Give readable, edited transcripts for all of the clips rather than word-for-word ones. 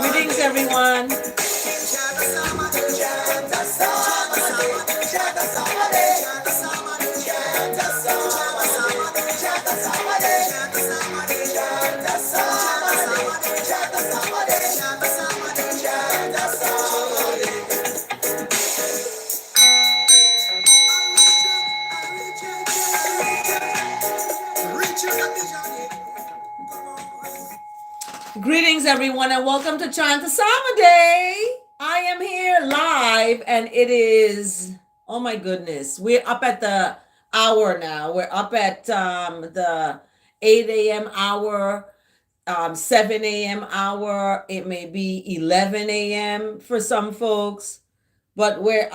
Greetings, everyone. Greetings, everyone, and welcome to Chanta Sama Day. I am here live, and it is, oh my goodness, we're up at the hour now. We're up at the 8 a.m. hour, 7 a.m. hour. It may be 11 a.m. for some folks, but we're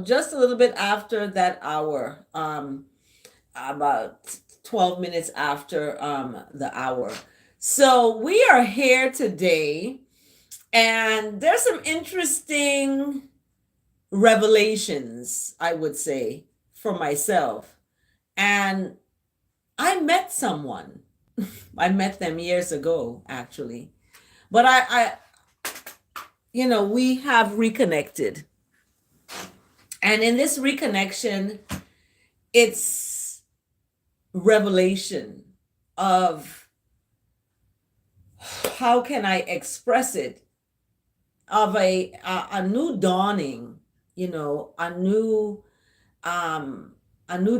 just a little bit after that hour, about 12 minutes after the hour. So we are here today, and there's some interesting revelations, I would say, for myself. And I met someone. I met them years ago, actually. But we have reconnected. And in this reconnection, it's revelation of, how can I express it, of a new dawning, a new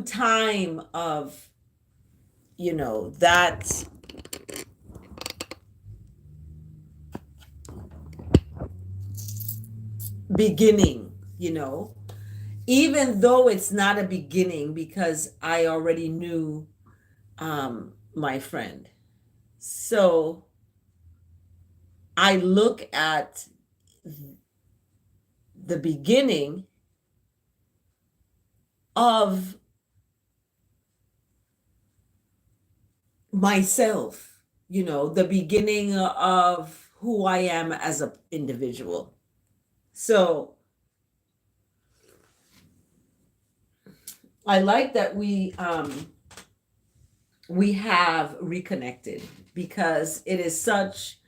time of, that beginning, even though it's not a beginning, because I already knew my friend. So I look at the beginning of myself, the beginning of who I am as an individual. So I like that we have reconnected, because it's such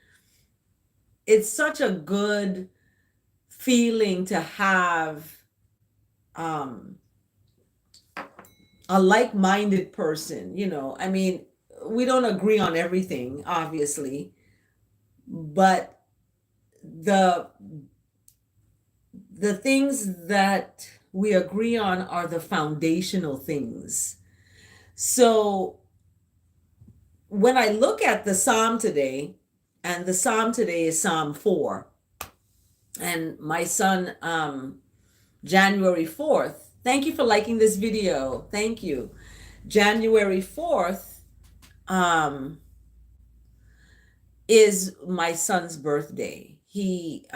a good feeling to have a like-minded person. I mean, we don't agree on everything, obviously, but the things that we agree on are the foundational things. So when I look at the Psalm today, and the Psalm today is Psalm 4, and my son, January 4th, thank you for liking this video. Thank you. January 4th is my son's birthday. He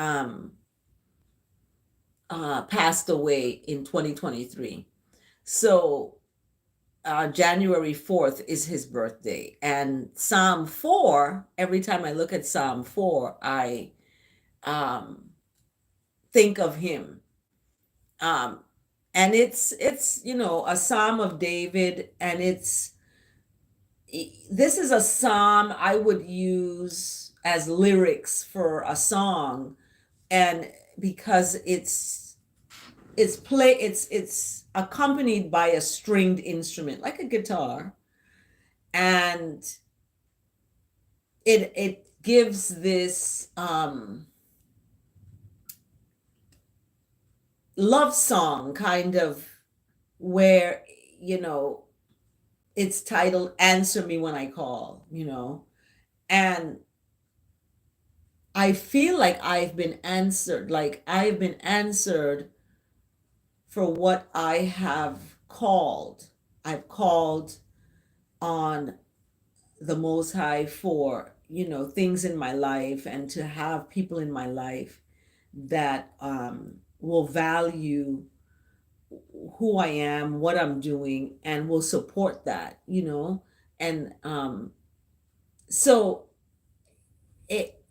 passed away in 2023. So January 4th is his birthday. And Psalm 4, every time I look at Psalm 4, I think of him. And it's a Psalm of David, and this is a psalm I would use as lyrics for a song, and because it's accompanied by a stringed instrument like a guitar, and it gives this love song kind of, where it's titled Answer Me When I Call, and I feel like I've been answered for what I have called. I've called on the Most High for things in my life, and to have people in my life that will value who I am, what I'm doing, and will support that, and so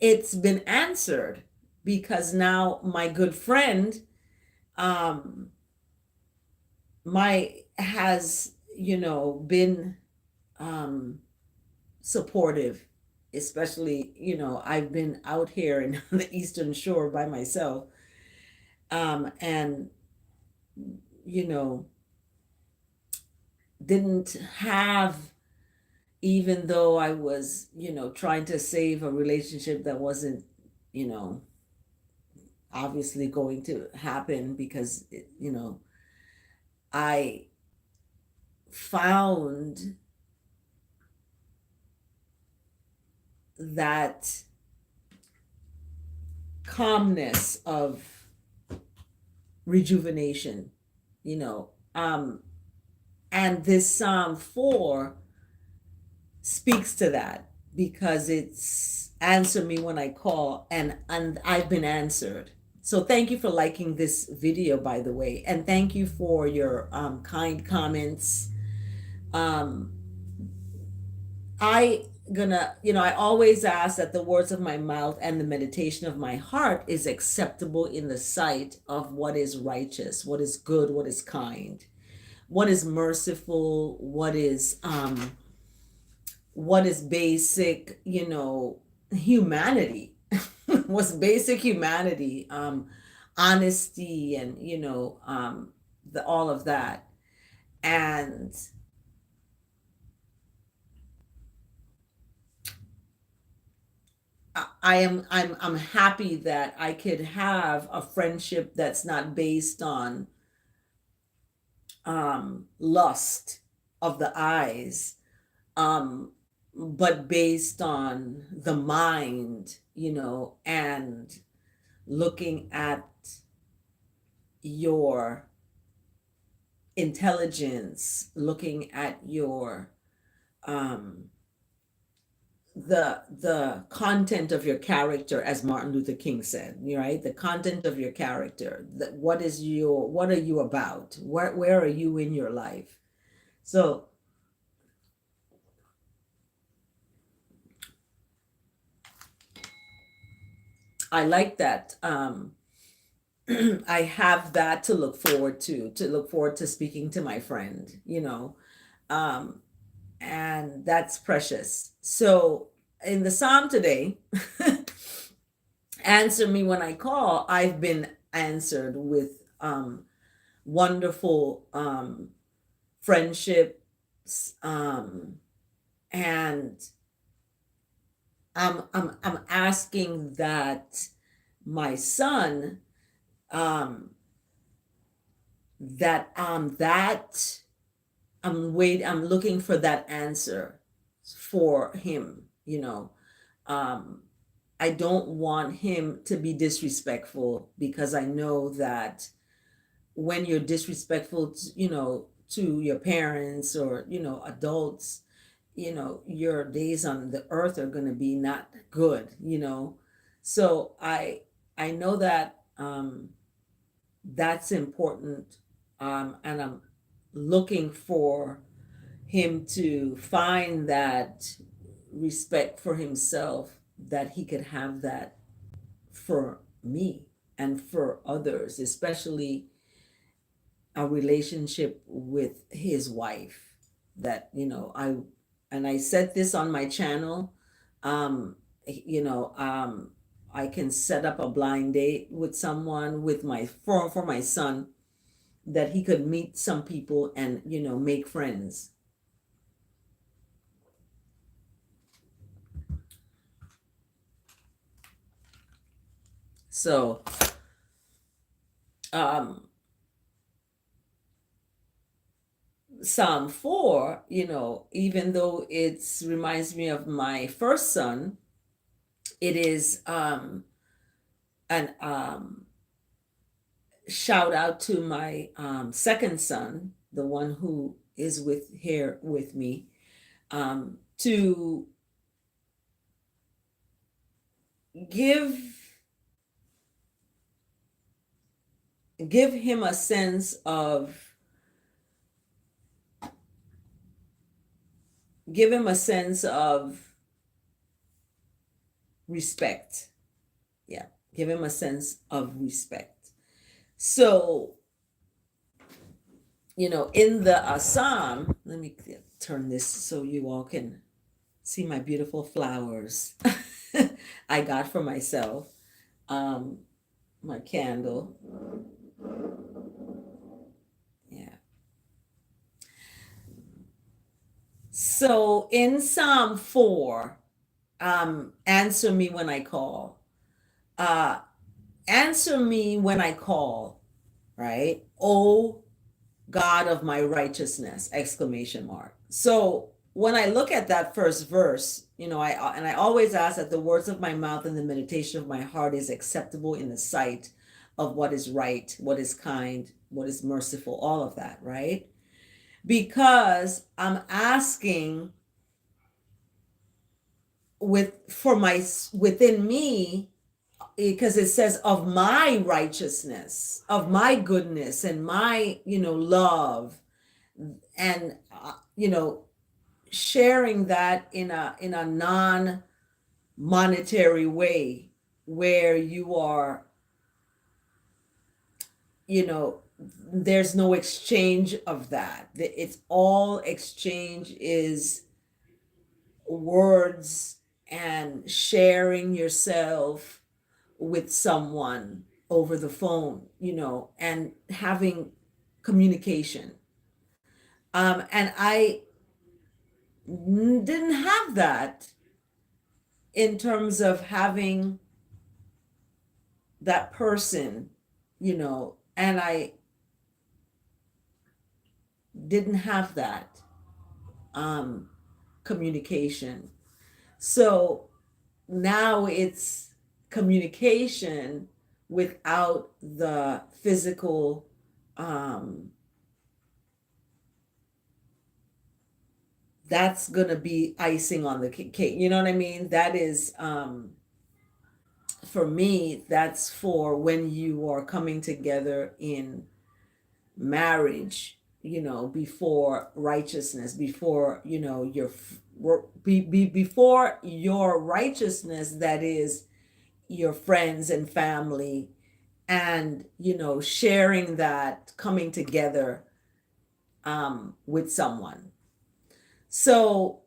it's been answered, because now my good friend has been supportive, especially, I've been out here in the Eastern Shore by myself. And, you know, didn't have, even though I was, trying to save a relationship that wasn't, you know, obviously going to happen because, I found that calmness of rejuvenation, you know. And this Psalm 4 speaks to that because it's answer me when I call, and I've been answered. So thank you for liking this video, by the way, and thank you for your kind comments. Um, I always ask that the words of my mouth and the meditation of my heart is acceptable in the sight of what is righteous, what is good, what is kind, what is merciful, what is basic, humanity. What's basic humanity, honesty, and all of that. And I'm happy that I could have a friendship that's not based on lust of the eyes, but based on the mind, and looking at your intelligence, looking at your the content of your character, as Martin Luther King said, right? The content of your character. What are you about? Where are you in your life? So I like that. I have that to look forward to speaking to my friend, um, and that's precious. So in the Psalm today, answer me when I call, I've been answered with wonderful friendships, and I'm asking that my son, that I'm looking for that answer for him, I don't want him to be disrespectful, because I know that when you're disrespectful to your parents, or adults, your days on the earth are going to be not good. So I know that that's important, and I'm looking for him to find that respect for himself, that he could have that for me and for others, especially a relationship with his wife. That I said this on my channel. I can set up a blind date with someone, with for my son, that he could meet some people and make friends. So Psalm 4, even though it reminds me of my first son, it is an shout out to my second son, the one who is here with me, to give him a sense of respect. Yeah, give him a sense of respect. So in the psalm, let me turn this so you all can see my beautiful flowers I got for myself. Um, my candle. Yeah. So in Psalm 4, answer me when I call. Uh, answer me when I call, right? Oh God of my righteousness, exclamation mark. So when I look at that first verse, I always ask that the words of my mouth and the meditation of my heart is acceptable in the sight of what is right, what is kind, what is merciful, all of that, right? Because I'm asking within me, because it says of my righteousness, of my goodness and my love, and sharing that in a non monetary way, where you are, you know there's no exchange of that. It's all exchange is words and sharing yourself with someone over the phone, and having communication. And I didn't have that in terms of having that person, and I didn't have that um, communication. So now it's communication without the physical, um, that's gonna be icing on the cake. You know what I mean? That is, for me, that's for when you are coming together in marriage, before righteousness, before, before your righteousness, that is your friends and family, and, sharing that, coming together with someone. So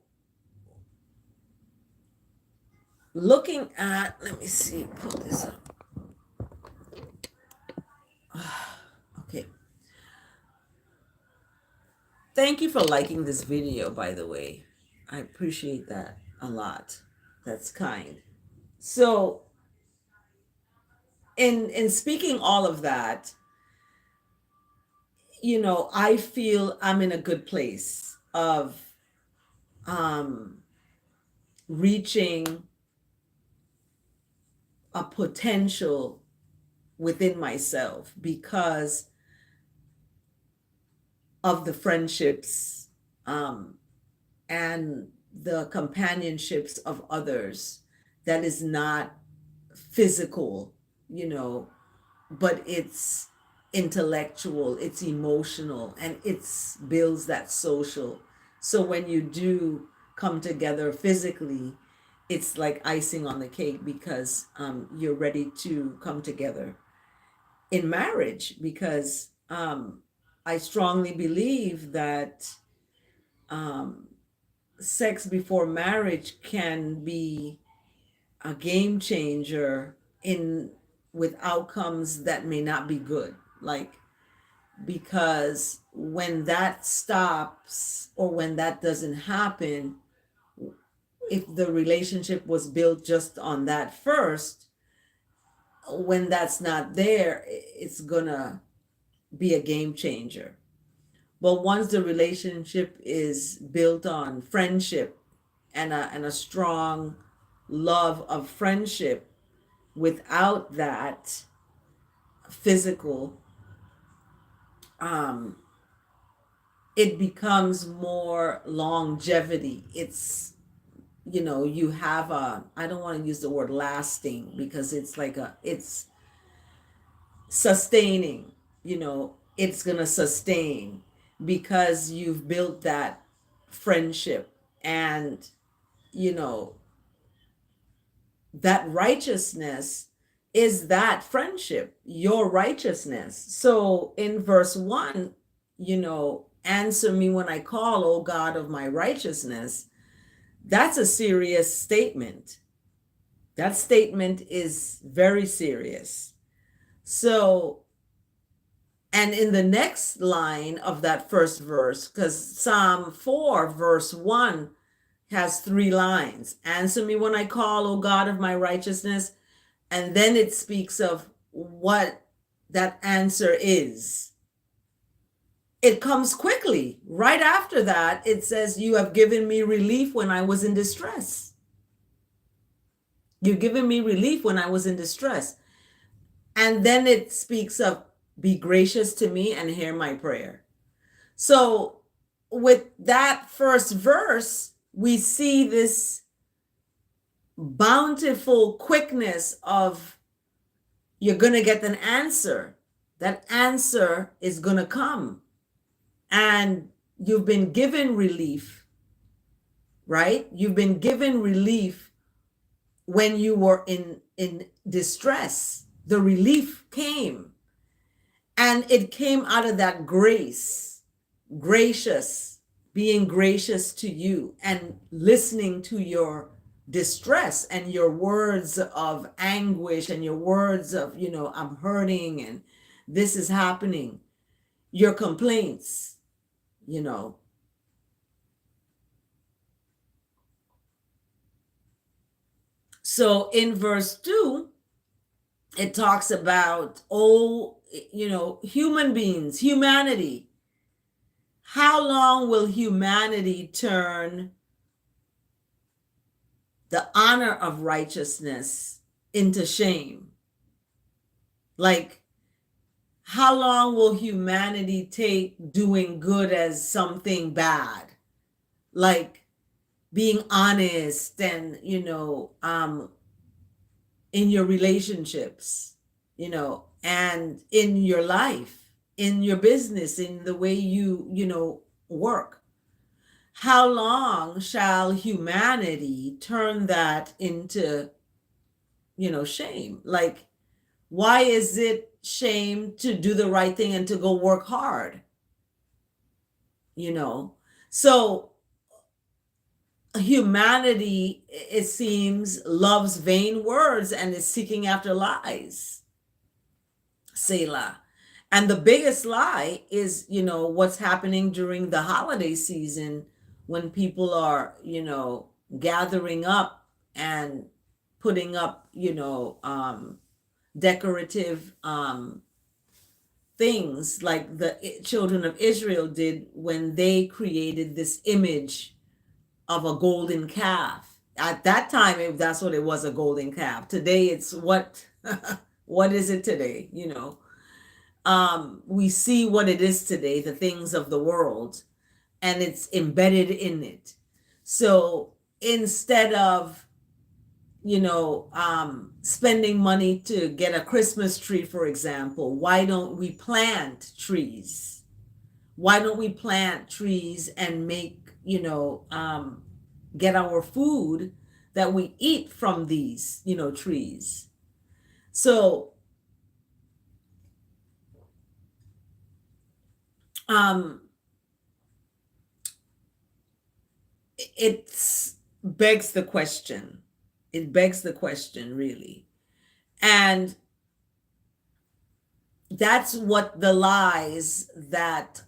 looking at, let me see, pull this up. Okay. Thank you for liking this video, by the way. I appreciate that a lot. That's kind. So, in speaking all of that, I feel I'm in a good place of um reaching a potential within myself because of the friendships, um and the companionships of others, that is not physical, you know, but it's intellectual, it's emotional, and it's builds that social. So when you do come together physically, it's like icing on the cake, because you're ready to come together in marriage, because I strongly believe that um, sex before marriage can be a game changer in with outcomes that may not be good. Like, because when that stops, or when that doesn't happen, if the relationship was built just on that first, when that's not there, it's gonna be a game changer. But once the relationship is built on friendship, and a strong love of friendship, without that physical, um it becomes more longevity. It's, you have a, I don't want to use the word lasting, because it's like it's sustaining, it's going to sustain, because you've built that friendship, and, you know that righteousness is that friendship, your righteousness. So in verse 1, answer me when I call, O God of my righteousness, that's a serious statement. That statement is very serious. So, and in the next line of that first verse, because Psalm 4, verse 1 has 3 lines. Answer me when I call, O God of my righteousness. And then it speaks of what that answer is. It comes quickly. Right after that, it says, you have given me relief when I was in distress. You've given me relief when I was in distress. And then it speaks of, be gracious to me and hear my prayer. So with that first verse, we see this bountiful quickness of, you're going to get an answer. That answer is going to come. And you've been given relief, right? You've been given relief when you were in distress. The relief came. And it came out of that grace, gracious, being gracious to you and listening to your distress and your words of anguish and your words of, I'm hurting and this is happening, your complaints, So in verse 2, it talks about, human beings, humanity. How long will humanity turn the honor of righteousness into shame? Like, how long will humanity take doing good as something bad? Like being honest and, in your relationships, and in your life, in your business, in the way you work. How long shall humanity turn that into, shame? Like, why is it shame to do the right thing and to go work hard? So humanity, it seems, loves vain words and is seeking after lies. Selah. And the biggest lie is, what's happening during the holiday season when people are, gathering up and putting up, decorative things like the children of Israel did when they created this image of a golden calf. At that time, that's what it was, a golden calf. Today, it's what is it today? We see what it is today, the things of the world, and it's embedded in it. So instead of, spending money to get a Christmas tree, for example, why don't we plant trees? Why don't we plant trees and make, get our food that we eat from these, trees? So, it begs the question. It begs the question, really. And that's what the lies that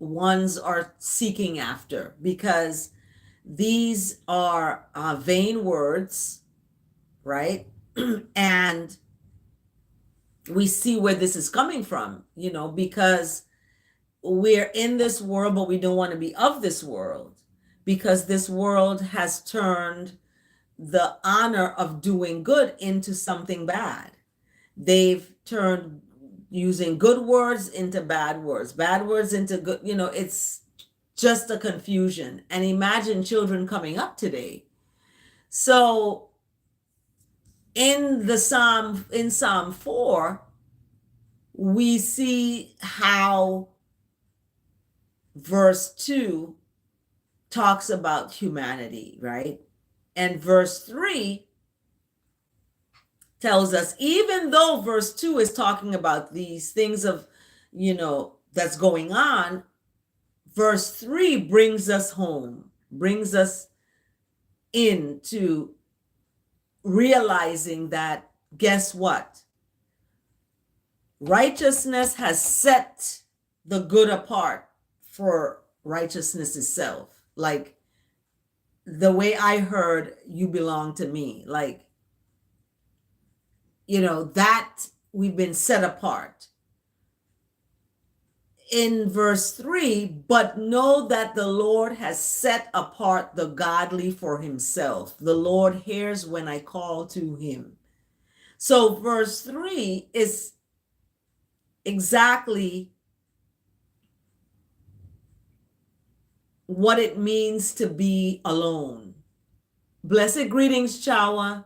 ones are seeking after, because these are vain words, right? And we see where this is coming from, because we're in this world, but we don't want to be of this world, because this world has turned the honor of doing good into something bad. They've turned using good words into bad words into good, it's just a confusion. And imagine children coming up today. So in Psalm 4, we see how verse 2 talks about humanity, right? And verse 3 tells us, even though verse 2 is talking about these things of, that's going on, verse 3 brings us home, brings us into realizing that, guess what? Righteousness has set the good apart for righteousness itself. Like the way I heard, you belong to me. Like, that we've been set apart. In verse 3, but know that the Lord has set apart the godly for himself. The Lord hears when I call to him. So verse 3 is exactly what it means to be alone. Blessed greetings, Chawa.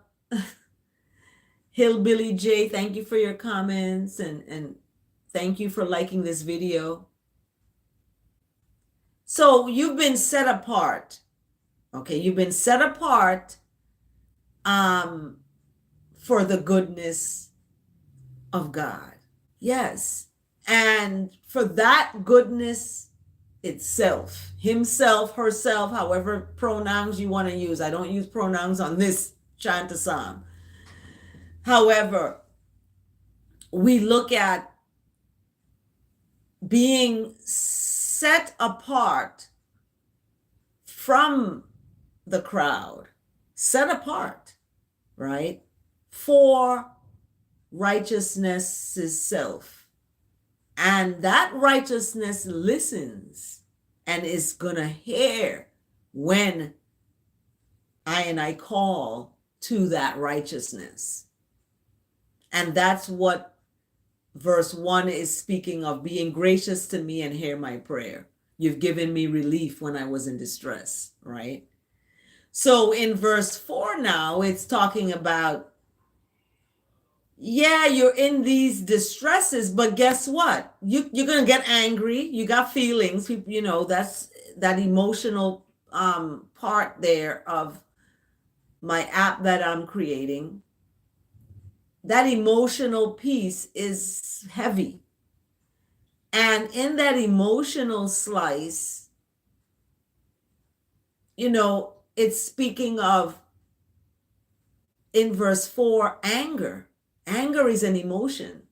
Hillbilly J, thank you for your comments and thank you for liking this video. So you've been set apart. Okay, you've been set apart for the goodness of God. Yes. And for that goodness itself, himself, herself, however pronouns you want to use. I don't use pronouns on this chant a psalm. However, we look at being set apart from the crowd, set apart, right, for righteousness itself. And that righteousness listens and is going to hear when I call to that righteousness. And that's what verse 1 is speaking of, being gracious to me and hear my prayer. You've given me relief when I was in distress, right? So in verse 4 now, it's talking about, yeah, you're in these distresses, but guess what? You're going to get angry. You got feelings. That's that emotional part there of my app that I'm creating. That emotional piece is heavy. And in that emotional slice, it's speaking of, in verse 4, anger. Anger is an emotion.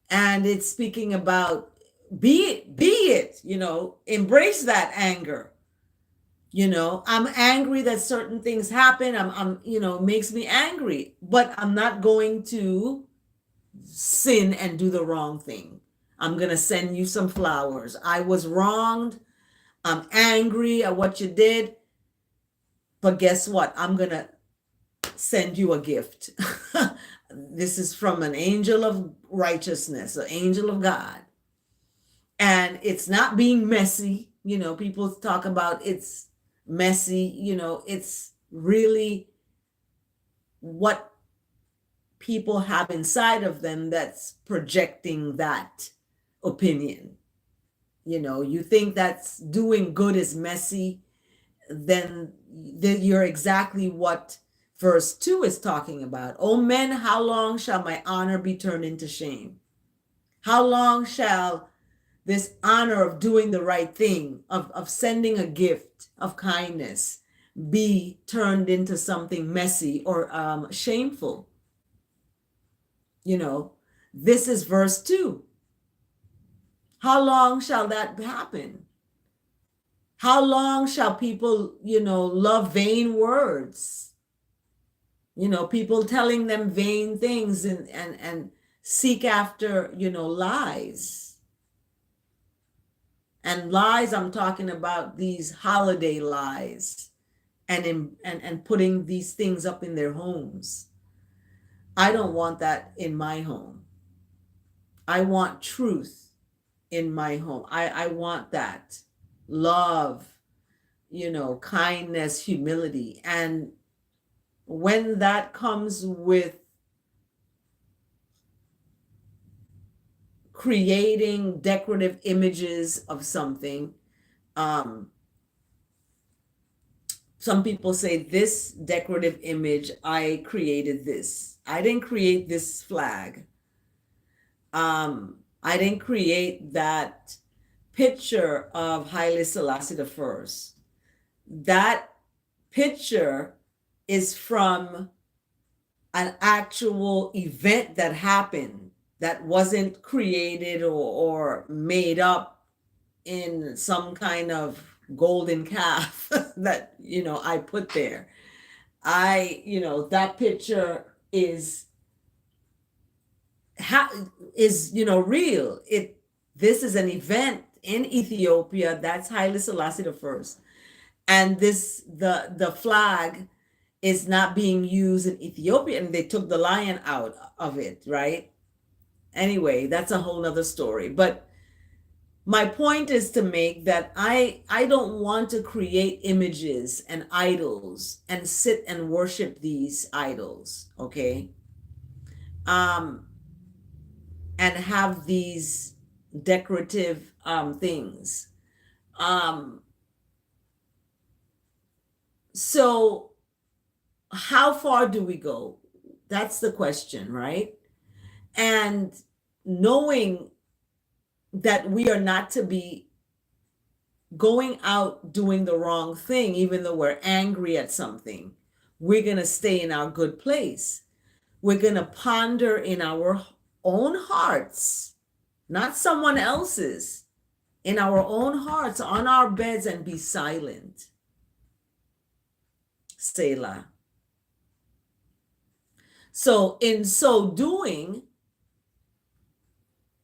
And it's speaking about be it, embrace that anger. I'm angry that certain things happen. I'm makes me angry, but I'm not going to sin and do the wrong thing. I'm going to send you some flowers. I was wronged. I'm angry at what you did. But guess what? I'm going to send you a gift. This is from an angel of righteousness, an angel of God. And it's not being messy. People talk about it's messy. It's really what people have inside of them that's projecting that opinion. You think that's doing good is messy, then you're exactly what verse 2 is talking about. O men, how long shall my honor be turned into shame? How long shall this honor of doing the right thing, of sending a gift of kindness, be turned into something messy or shameful? This is verse 2. How long shall that happen? How long shall people, love vain words? People telling them vain things and seek after, lies. And lies, I'm talking about these holiday lies and putting these things up in their homes. I don't want that in my home. I want truth in my home. I want that. Love, kindness, humility. And when that comes with creating decorative images of something, some people say this decorative image, I created this. I didn't create this flag. I didn't create that picture of Haile Selassie the First. That picture is from an actual event that happened that wasn't created or made up in some kind of golden calf that I put there. That picture is real. This is an event in Ethiopia. That's Haile Selassie the First, and the flag is not being used in Ethiopia, and they took the lion out of it, right? Anyway, that's a whole nother story. But my point is to make that I don't want to create images and idols and sit and worship these idols, okay? Um, and have these decorative things. Um, so how far do we go? That's the question, right? And knowing that we are not to be going out doing the wrong thing, even though we're angry at something, we're going to stay in our good place. We're going to ponder in our own hearts, not someone else's, in our own hearts, on our beds, and be silent. Selah. So, in so doing,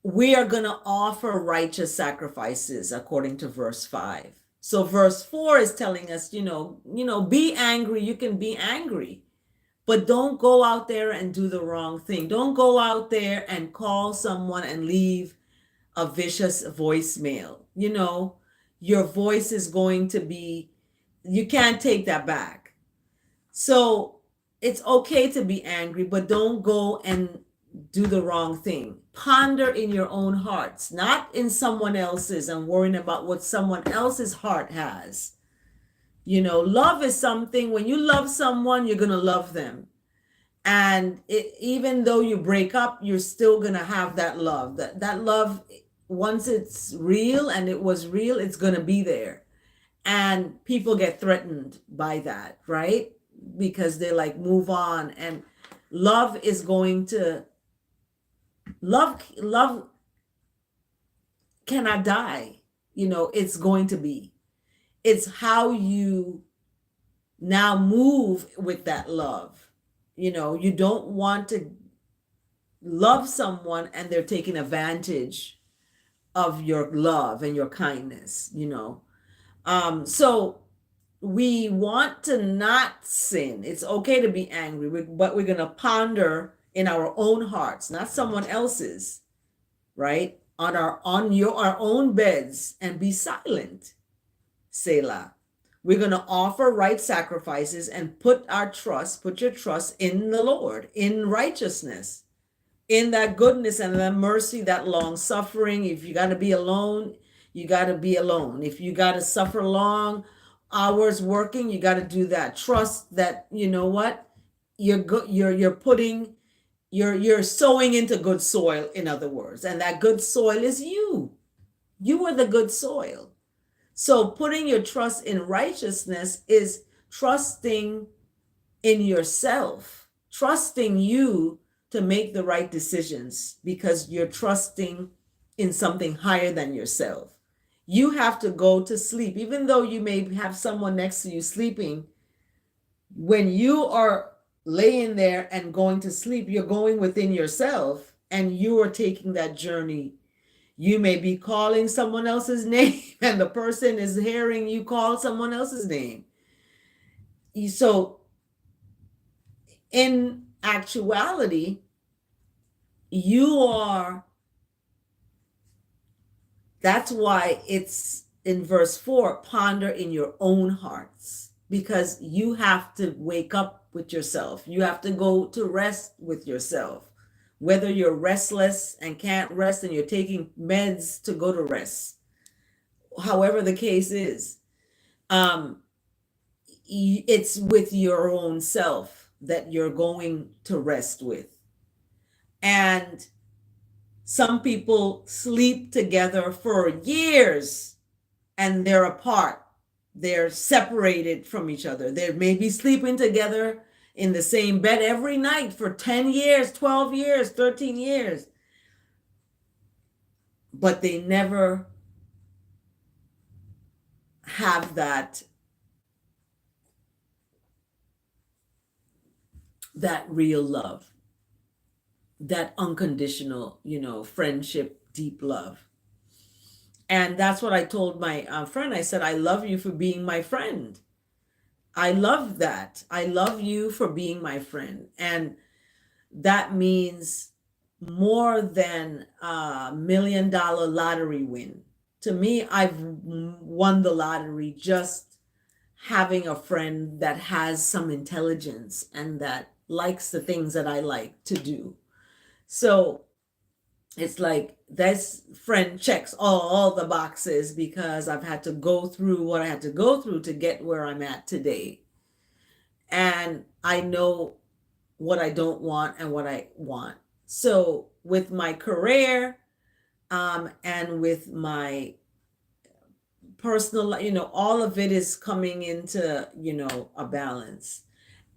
we are going to offer righteous sacrifices according to verse 5. So verse 4 is telling us, be angry. You can be angry, but don't go out there and do the wrong thing. Don't go out there and call someone and leave a vicious voicemail. Your voice is going to be, you can't take that back. So it's okay to be angry, but don't go and do the wrong thing. Ponder in your own hearts, not in someone else's, and worrying about what someone else's heart has. Love is something, when you love someone, you're going to love them. And even though you break up, you're still going to have that love. That love, once it's real, and it was real, it's going to be there. And people get threatened by that, right? Because they're like, move on. And love is going to, love cannot die. It's going to be. It's how you now move with that love. You don't want to love someone and they're taking advantage of your love and your kindness. So we want to not sin. It's okay to be angry, but we're going to ponder in our own hearts, not someone else's, right? On our own beds, and be silent. Selah. We're going to offer right sacrifices and put your trust in the Lord, in righteousness, in that goodness and that mercy, that long suffering. If you got to be alone, you got to be alone. If you got to suffer long hours working, you got to do that. Trust that, what, you're sowing into good soil, in other words, and that good soil is you. You are the good soil. So putting your trust in righteousness is trusting in yourself, trusting you to make the right decisions, because you're trusting in something higher than yourself. You have to go to sleep, even though you may have someone next to you sleeping. When you are laying there and going to sleep, you're going within yourself, and you are taking that journey. You may be calling someone else's name, and the person is hearing you call someone else's name. So in actuality, that's why it's in verse 4, ponder in your own hearts, because you have to wake up with yourself. You have to go to rest with yourself. Whether you're restless and can't rest and you're taking meds to go to rest, however the case is, it's with your own self that you're going to rest with. And Some people sleep together for years and they're apart. They're separated from each other. They may be sleeping together in the same bed every night for 10 years, 12 years, 13 years, but they never have that real love, that unconditional, friendship, deep love. And that's what I told my friend. I said, I love you for being my friend. I love that. I love you for being my friend. And that means more than a $1 million lottery win. To me, I've won the lottery just having a friend that has some intelligence and that likes the things that I like to do. So it's like this friend checks all the boxes because I've had to go through what I had to go through to get where I'm at today. And I know what I don't want and what I want. So with my career, and with my personal, all of it is coming into, a balance.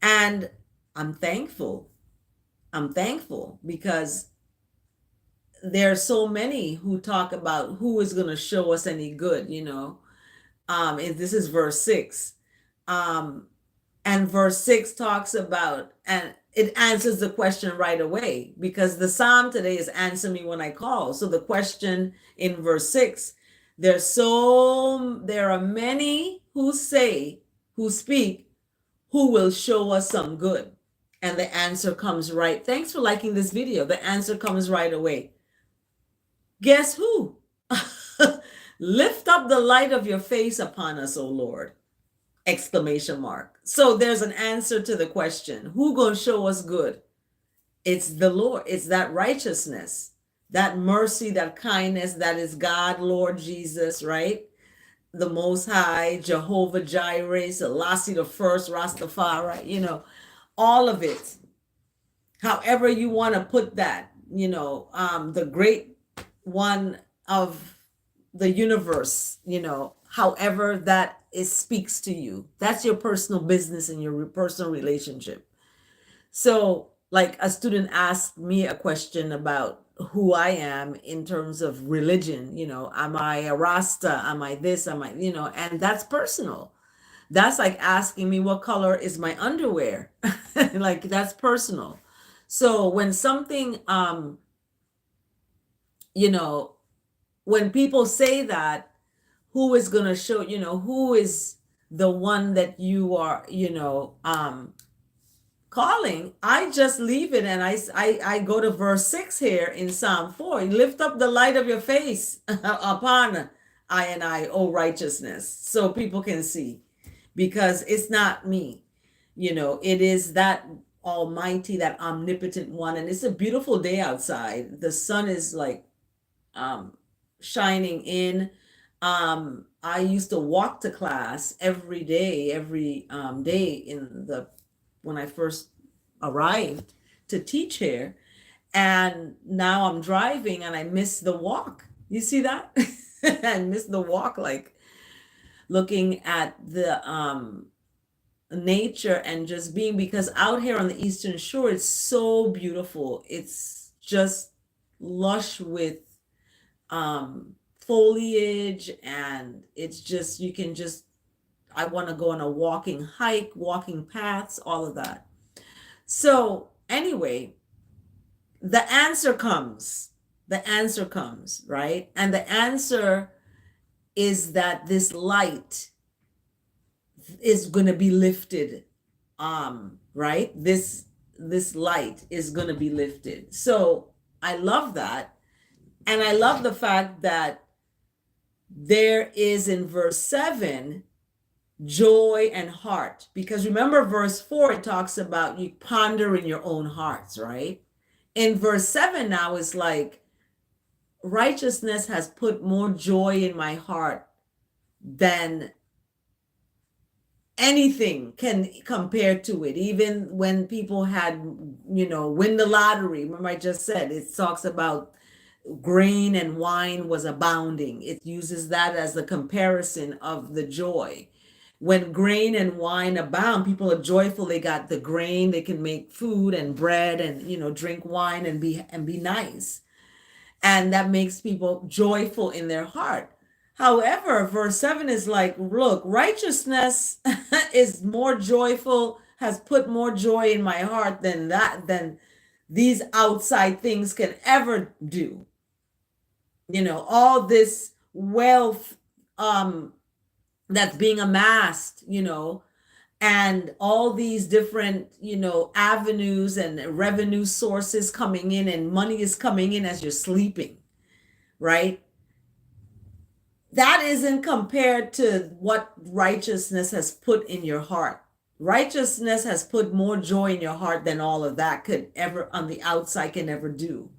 And I'm thankful. I'm thankful because there are so many who talk about who is going to show us any good, and this is verse 6. Um, and verse 6 talks about, and it answers the question right away because the psalm today is answer me when I call. So the question in verse 6, there are many who speak, who will show us some good. And the answer comes right. Thanks for liking this video. The answer comes right away. Guess who? Lift up the light of your face upon us, O Lord. Exclamation mark. So there's an answer to the question, who gonna show us good? It's the Lord. It's that righteousness, that mercy, that kindness, that is God, Lord Jesus, right? The Most High, Jehovah Jireh, Selassie the First, Rastafari, all of it. However you want to put that, the great one of the universe, however that speaks to you. That's your personal business and your personal relationship. So, like a student asked me a question about who I am in terms of religion, am I a Rasta? Am I this? Am I, and that's personal. That's like asking me what color is my underwear. Like that's personal. So when something, when people say that, who is going to show, who is the one that you are, calling, I just leave it and I go to verse 6 here in Psalm 4. Lift up the light of your face upon I, O righteousness, so people can see, because it's not me, it is that almighty, that omnipotent one. And it's a beautiful day outside. The sun is like shining in. I used to walk to class every day when I first arrived to teach here. And now I'm driving and I miss the walk. You see that? I miss the walk, like looking at the nature and just being, because out here on the Eastern Shore, it's so beautiful. It's just lush with foliage, and it's just, I want to go on a walking paths, all of that. So anyway, the answer comes, right? And the answer is that this light is going to be lifted, right? This light is going to be lifted. So I love that. And I love the fact that there is in verse 7 joy and heart, because remember verse 4, it talks about you ponder in your own hearts, right? In verse 7 now is like, righteousness has put more joy in my heart than anything can compare to it. Even when people had, win the lottery, remember I just said, it talks about grain and wine was abounding. It uses that as the comparison of the joy. When grain and wine abound, people are joyful. They got the grain, they can make food and bread and drink wine and be nice. And that makes people joyful in their heart. However, verse 7 is like, look, righteousness is more joyful, has put more joy in my heart than these outside things can ever do. All this wealth that's being amassed, and all these different, avenues and revenue sources coming in, and money is coming in as you're sleeping, right? That isn't compared to what righteousness has put in your heart. Righteousness has put more joy in your heart than all of that could ever on the outside can ever do.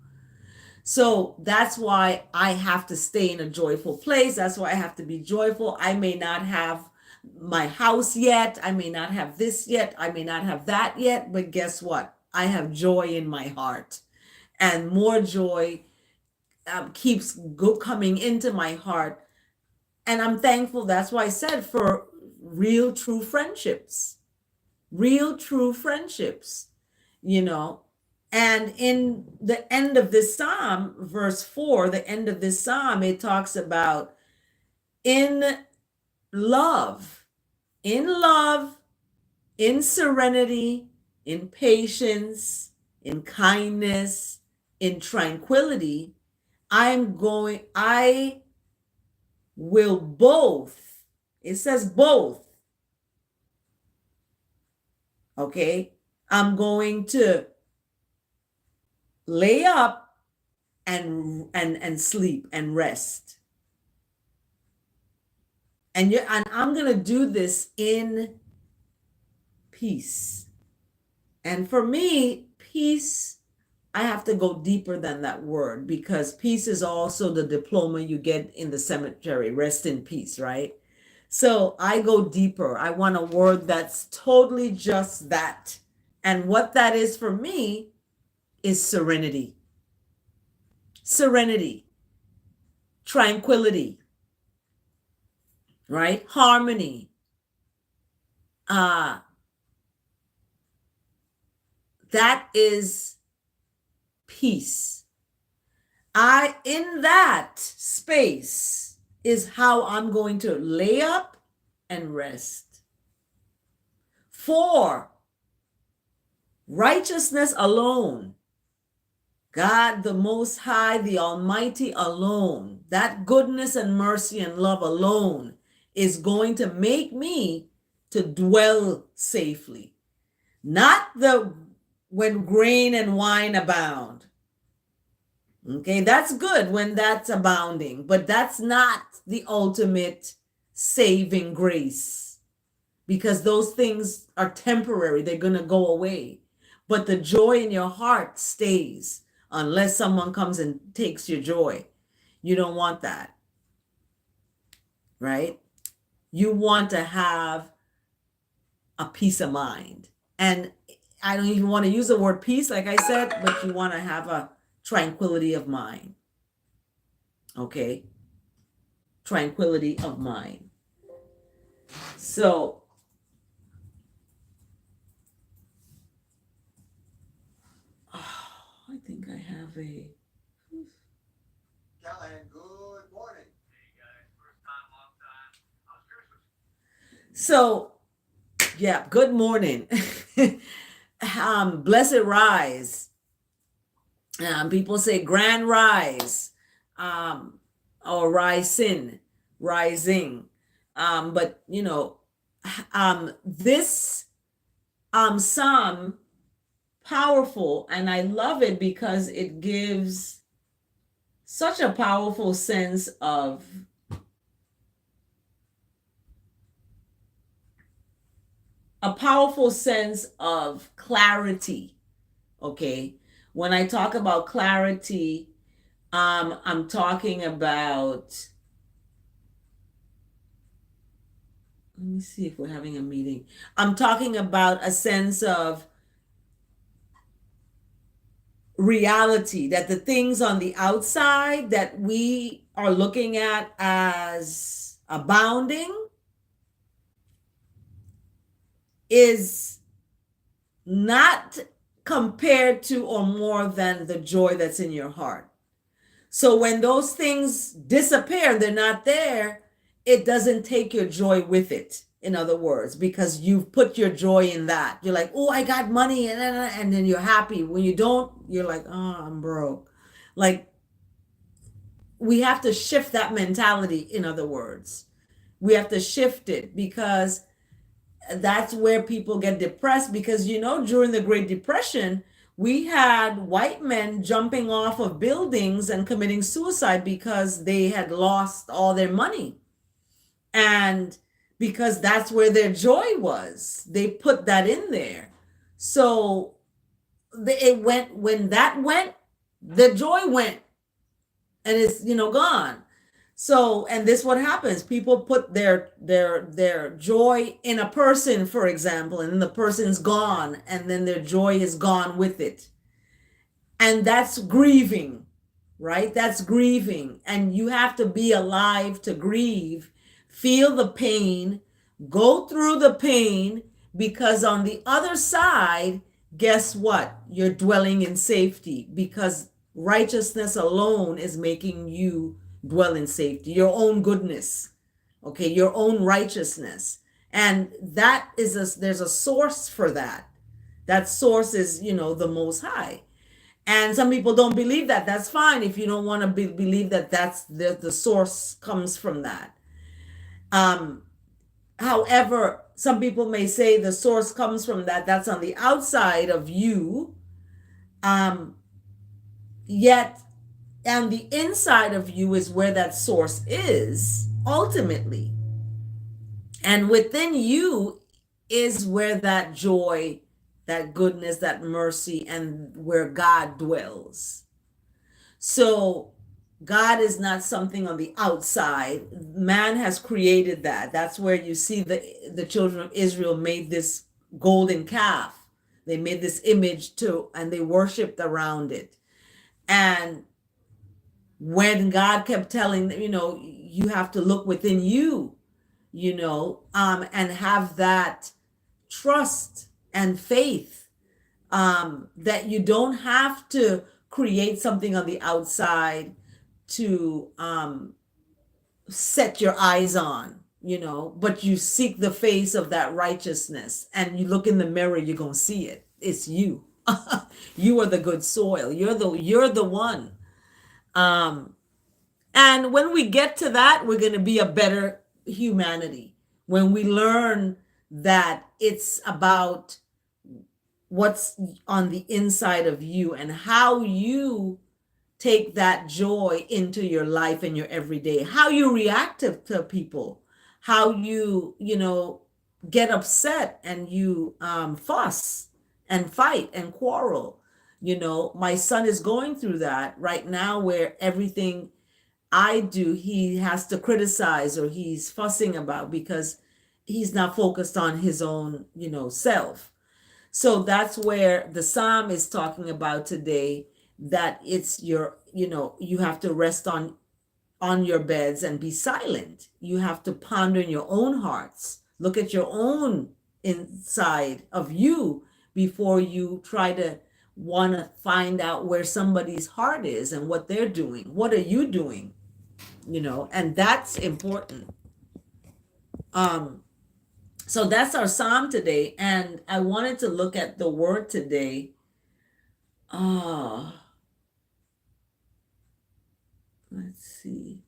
So that's why I have to stay in a joyful place. That's why I have to be joyful. I may not have my house yet. I may not have this yet. I may not have that yet. But guess what? I have joy in my heart. And more joy keeps coming into my heart. And I'm thankful. That's why I said for real, true friendships. Real, true friendships, And in the end of this psalm, verse 4, the end of this psalm, it talks about in love, in serenity, in patience, in kindness, in tranquility, I will both. It says both. Okay. I'm going to lay up and sleep and rest. And I'm going to do this in peace. And for me, peace, I have to go deeper than that word, because peace is also the diploma you get in the cemetery, rest in peace, right? So I go deeper. I want a word that's totally just that. And what that is for me is serenity. Serenity, tranquility, right? Harmony. That is peace. In that space is how I'm going to lay up and rest. For righteousness alone, God, the Most High, the Almighty alone, that goodness and mercy and love alone is going to make me to dwell safely. Not when grain and wine abound. Okay, that's good when that's abounding, but that's not the ultimate saving grace, because those things are temporary. They're going to go away. But the joy in your heart stays unless someone comes and takes your joy. You don't want that, right? You want to have a peace of mind. And I don't even want to use the word peace, like I said, but you want to have a tranquility of mind. Okay? Tranquility of mind. So, I think I have a... Callahan, good morning. Hey guys, first time, long time. How's Christmas? So, yeah, good morning. Blessed rise. People say grand rise, or rising. But this psalm, powerful, and I love it because it gives such a powerful sense of clarity. Okay, when I talk about clarity, I'm talking about, let me see if we're having a meeting. I'm talking about a sense of reality, that the things on the outside that we are looking at as abounding is not compared to or more than the joy that's in your heart. So when those things disappear, they're not there, it doesn't take your joy with it. In other words, because you've put your joy in that. You're like, oh, I got money, and then you're happy. When you don't, you're like, oh, I'm broke. Like, we have to shift that mentality. In other words, we have to shift it, because that's where people get depressed. Because during the Great Depression, we had white men jumping off of buildings and committing suicide because they had lost all their money, and because that's where their joy was, they put that in there. So it went, when that went, the joy went, and it's gone. So, and this what happens, people put their joy in a person, for example, and then the person's gone, and then their joy is gone with it. And that's grieving, right? That's grieving. And you have to be alive to grieve, feel the pain, go through the pain, because on the other side, guess what? You're dwelling in safety, because righteousness alone is making you dwell in safety, your own goodness, okay, your own righteousness. And that is there's a source for that. That source is, the Most High. And some people don't believe that. That's fine if you don't want to believe that that's the source comes from that. However, some people may say the source comes from that. That's on the outside of you. Yet on the inside of you is where that source is ultimately. And within you is where that joy, that goodness, that mercy, and where God dwells. So God is not something on the outside. Man has created that. That's where you see the children of Israel made this golden calf. They made this image too, and they worshiped around it. And when God kept telling them, you have to look within you, and have that trust and faith, that you don't have to create something on the outside to set your eyes on, but you seek the face of that righteousness, and you look in the mirror, you're going to see it. It's you. You are the good soil. You're the one. And when we get to that, we're going to be a better humanity. When we learn that it's about what's on the inside of you and how you take that joy into your life and your everyday, how you react to people, how you, get upset and you fuss and fight and quarrel. My son is going through that right now, where everything I do, he has to criticize or he's fussing about, because he's not focused on his own, self. So that's where the psalm is talking about today, that it's you have to rest on your beds and be silent. You have to ponder in your own hearts. Look at your own inside of you before you try to want to find out where somebody's heart is and what they're doing. What are you doing? And that's important. So that's our psalm today. And I wanted to look at the word today. Let's see.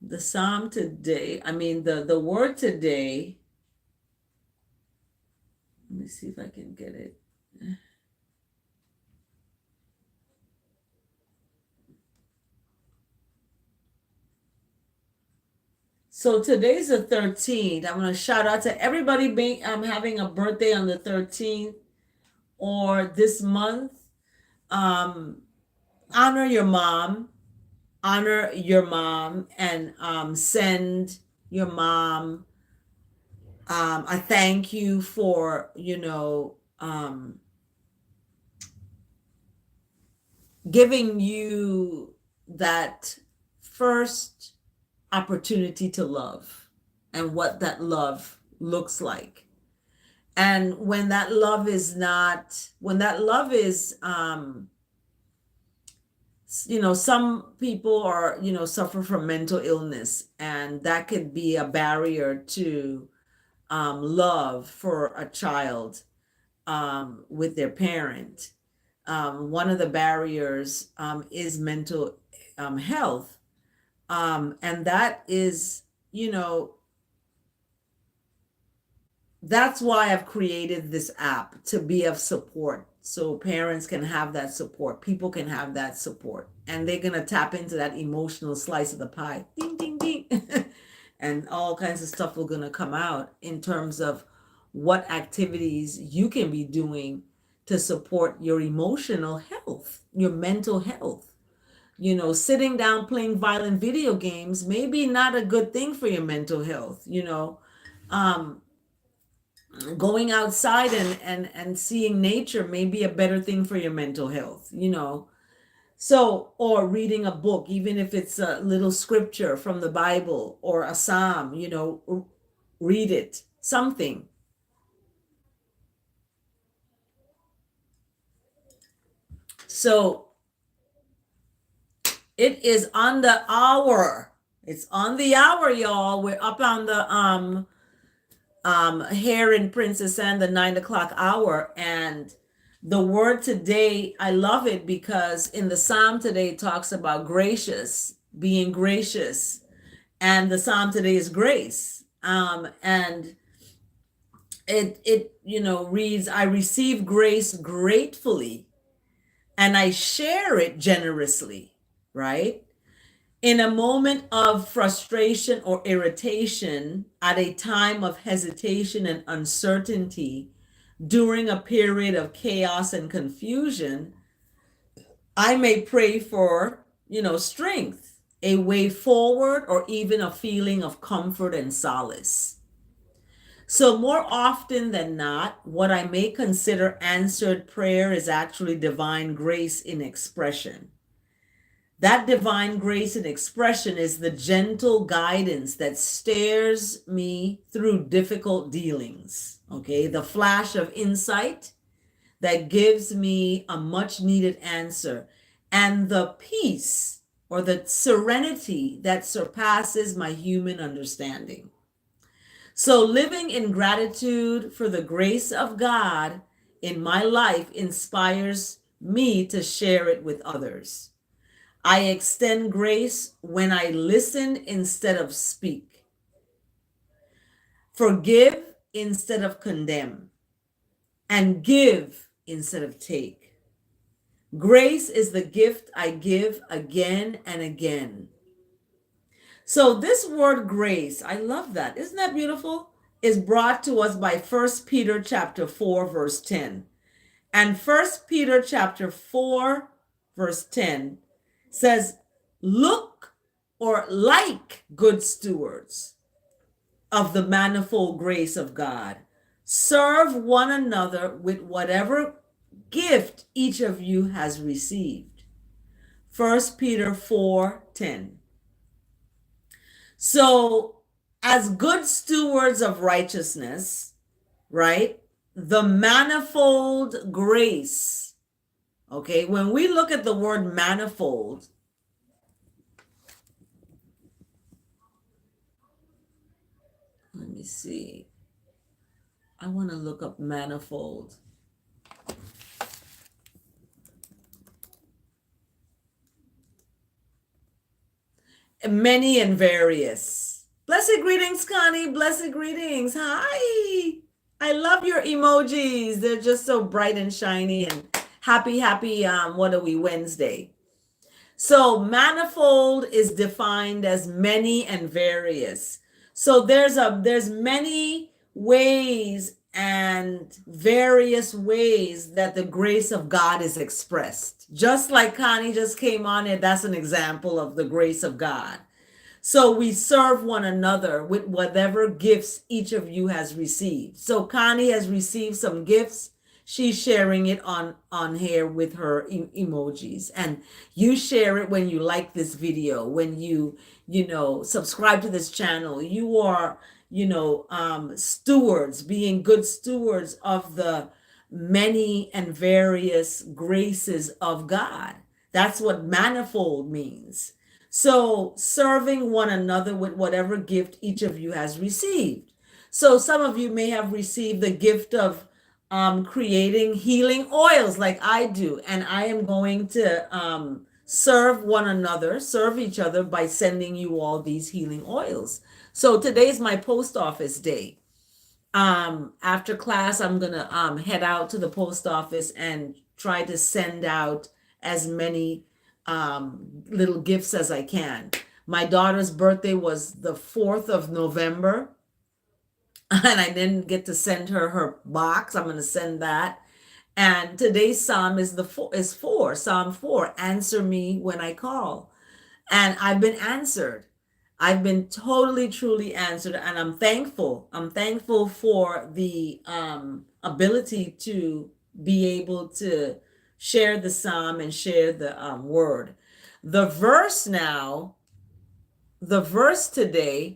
The psalm today, the word today, let me see if I can get it. So today's the 13th. I'm going to shout out to everybody having a birthday on the 13th or this month. honor your mom, and send your mom a thank you for, giving you that first opportunity to love and what that love looks like. And when that love is not, when that love is, some people are, suffer from mental illness, and that could be a barrier to love for a child with their parent. One of the barriers is mental health. And that is, that's why I've created this app, to be of support. So parents can have that support, people can have that support, and they're going to tap into that emotional slice of the pie. Ding, ding, ding. And all kinds of stuff will going to come out in terms of what activities you can be doing to support your emotional health, your mental health. Sitting down playing violent video games may be not a good thing for your mental health. Um, Going outside and seeing nature may be a better thing for your mental health. So, or reading a book, even if it's a little scripture from the Bible or a psalm, read it, something. So it is on the hour. It's on the hour, y'all. We're up on the Hare and Princess and the 9 o'clock hour. And the word today, I love it because in the psalm today it talks about gracious, being gracious, and the psalm today is grace. And it reads, I receive grace gratefully and I share it generously, right? In a moment of frustration or irritation, at a time of hesitation and uncertainty, during a period of chaos and confusion, I may pray for, strength, a way forward, or even a feeling of comfort and solace. So, more often than not, what I may consider answered prayer is actually divine grace in expression. That divine grace and expression is the gentle guidance that steers me through difficult dealings. Okay, the flash of insight that gives me a much needed answer, and the peace or the serenity that surpasses my human understanding. So, living in gratitude for the grace of God in my life inspires me to share it with others. I extend grace when I listen instead of speak, forgive instead of condemn, and give instead of take. Grace is the gift I give again and again. So this word grace, I love that. Isn't that beautiful? Is brought to us by 1 Peter chapter 4 verse 10. And 1 Peter chapter 4 verse 10 says, look or like good stewards of the manifold grace of God. Serve one another with whatever gift each of you has received. 1 Peter 4:10. So, as good stewards of righteousness, right? The manifold grace. Okay, when we look at the word manifold, let me see. I want to look up manifold. Many and various. Blessed greetings, Connie. Blessed greetings. Hi. I love your emojis. They're just so bright and shiny and happy, what are we, Wednesday. So manifold is defined as many and various. So there's many ways and and various ways that the grace of God is expressed. Just like Connie just came on it, that's an example of the grace of God. So we serve one another with whatever gifts each of you has received. So Connie has received some gifts. She's sharing it on here with her emojis. And you share it when you like this video, when you subscribe to this channel. You are, stewards, being good stewards of the many and various graces of God. That's what manifold means. So, serving one another with whatever gift each of you has received. So, some of you may have received the gift of creating healing oils like I do. And I am going to serve each other by sending you all these healing oils. So, today's my post office day. After class, I'm going to head out to the post office and try to send out as many little gifts as I can. My daughter's birthday was the 4th of November, and I didn't get to send her box. I'm going to send that. And today's psalm is Psalm 4. Answer me when I call. And I've been answered. I've been totally, truly answered, and I'm thankful. I'm thankful for the ability to be able to share the psalm and share the word. The verse today,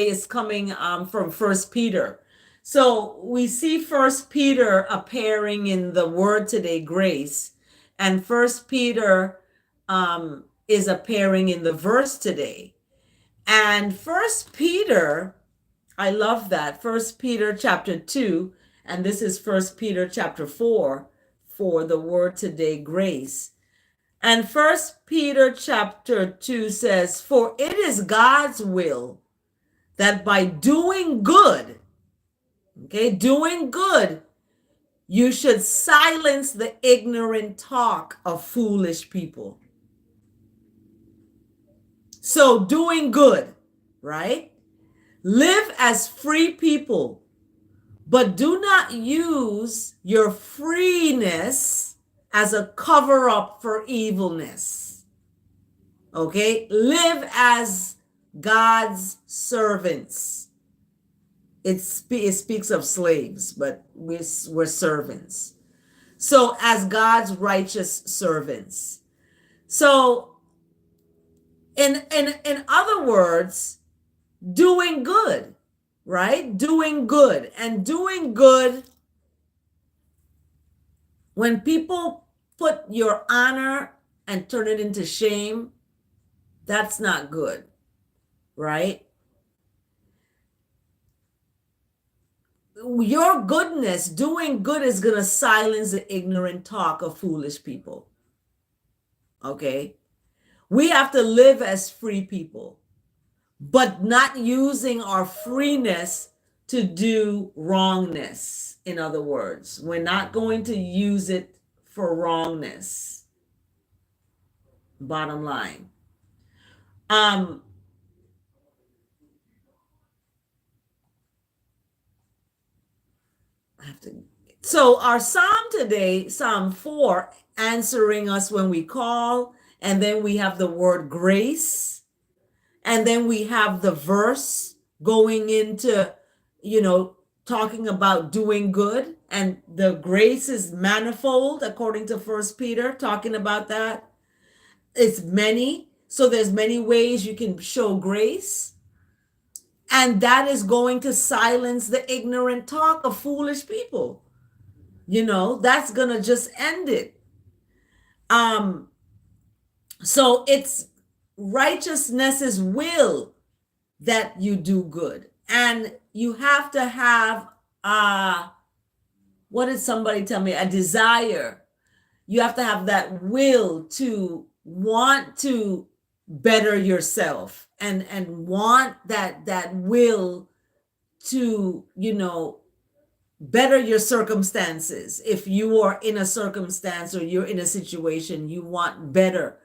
is coming from First Peter. So we see First Peter appearing in the word today, grace, and First Peter is appearing in the verse today. And First Peter, I love that. First Peter chapter 2, and this is First Peter chapter 4 for the word today, grace. And First Peter chapter 2 says, "For it is God's will that by doing good, you should silence the ignorant talk of foolish people." So doing good, right? Live as free people, but do not use your freeness as a cover up for evilness. Okay? Live as God's servants. It speaks of slaves, but we're servants. So, as God's righteous servants. So, in other words, doing good, right? Doing good. And doing good, when people put your honor and turn it into shame, that's not good, right? Your goodness, doing good, is going to silence the ignorant talk of foolish people. Okay? We have to live as free people, but not using our freeness to do wrongness. In other words, we're not going to use it for wrongness. Bottom line. So our psalm today, Psalm 4, answering us when we call, and then we have the word grace, and then we have the verse going into, talking about doing good, and the grace is manifold according to First Peter, talking about that. It's many, so there's many ways you can show grace. And that is going to silence the ignorant talk of foolish people. That's going to just end it. So it's righteousness's will that you do good. And you have to have, what did somebody tell me? A desire. You have to have that will to want to better yourself and want that will to better your circumstances. If you are in a circumstance or you're in a situation you want better,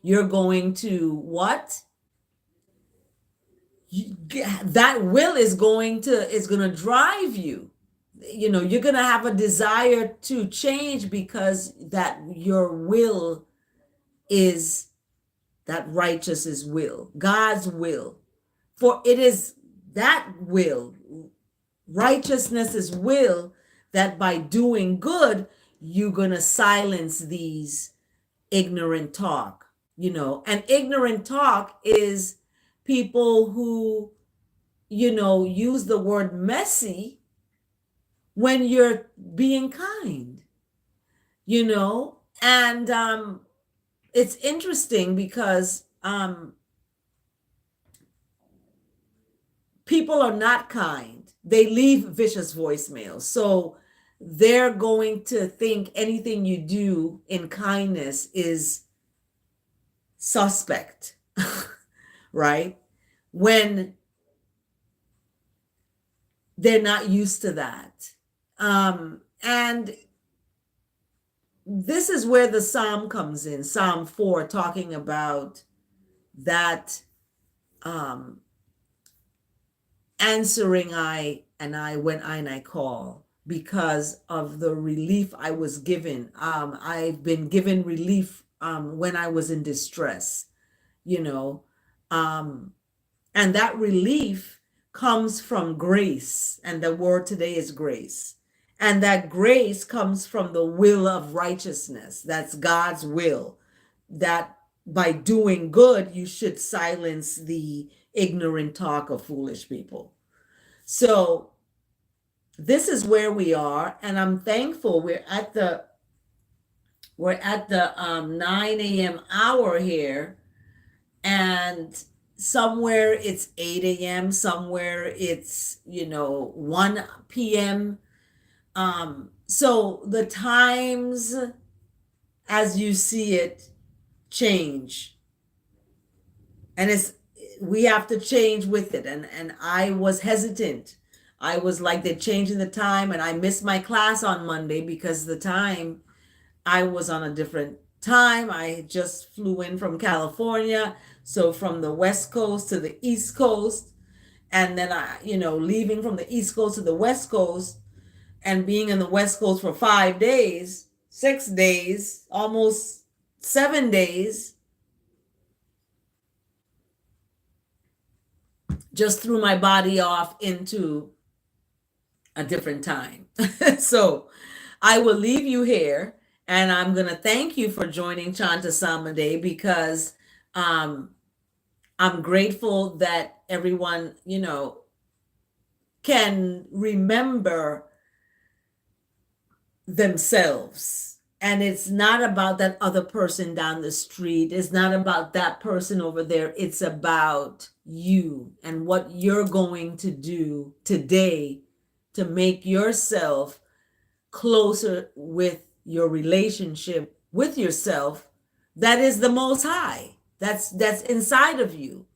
you're going to what? that will is going to drive you. You're going to have a desire to change because that your will is that righteous will, God's will. For it is that will, righteousness' will, that by doing good, you're going to silence these ignorant talk. And ignorant talk is people who, use the word messy when you're being kind, and it's interesting because people are not kind. They leave vicious voicemails. So they're going to think anything you do in kindness is suspect, right? When they're not used to that. And this is where the Psalm comes in, Psalm 4, talking about that answering when I call, because of the relief I was given. I've been given relief when I was in distress, you know, and that relief comes from grace, and the word today is grace. And that grace comes from the will of righteousness. That's God's will, that by doing good, you should silence the ignorant talk of foolish people. So this is where we are, and I'm thankful we're at the 9 a.m. hour here, and somewhere it's 8 a.m., somewhere it's 1 p.m. So the times as you see it change, and we have to change with it. And I was hesitant. I was like, they're changing the time, and I missed my class on Monday because the time, I was on a different time. I just flew in from California, so from the West Coast to the East Coast, and then leaving from the East Coast to the West Coast, and being in the West Coast for 5 days, 6 days, almost 7 days, just threw my body off into a different time. So I will leave you here, and I'm going to thank you for joining Chanta Sama Day, because I'm grateful that everyone, can remember themselves. And it's not about that other person down the street. It's not about that person over there. It's about you and what you're going to do today to make yourself closer with your relationship with yourself. That is the Most High. That's inside of you.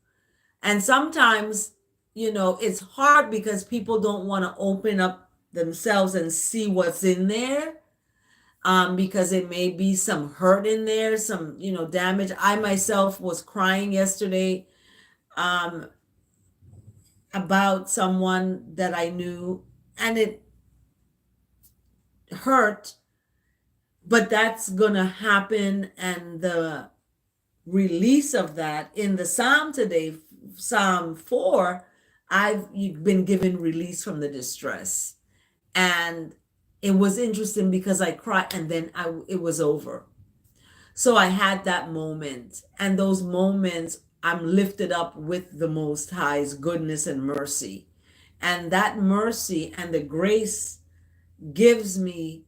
And sometimes, it's hard because people don't want to open up themselves and see what's in there, because it may be some hurt in there, some damage. I myself was crying yesterday about someone that I knew, and it hurt, but that's gonna happen. And the release of that in the Psalm today, Psalm 4, I've been given release from the distress. And it was interesting because I cried, and then it was over. So I had that moment, and those moments, I'm lifted up with the Most High's goodness and mercy. And that mercy and the grace gives me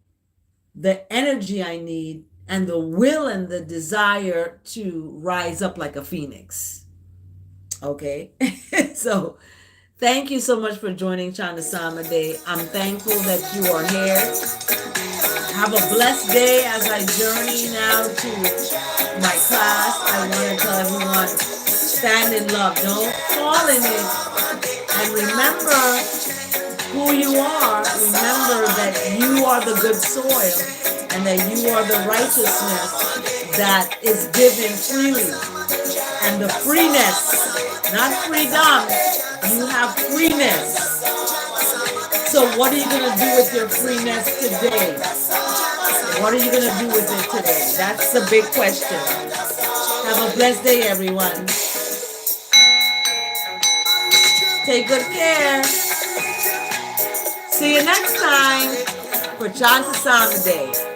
the energy I need, and the will and the desire to rise up like a phoenix. Okay? So thank you so much for joining Chanda Sama Day. I'm thankful that you are here. Have a blessed day as I journey now to my class. I want to tell everyone, stand in love. Don't fall in it. And remember who you are. Remember that you are the good soil, and that you are the righteousness that is given freely. And the freeness, not freedom, You have freeness. So what are you going to do with your freeness today? What are you going to do with it today? That's the big question. Have a blessed day, everyone. Take good care. See you next time for Chance to Sound Today.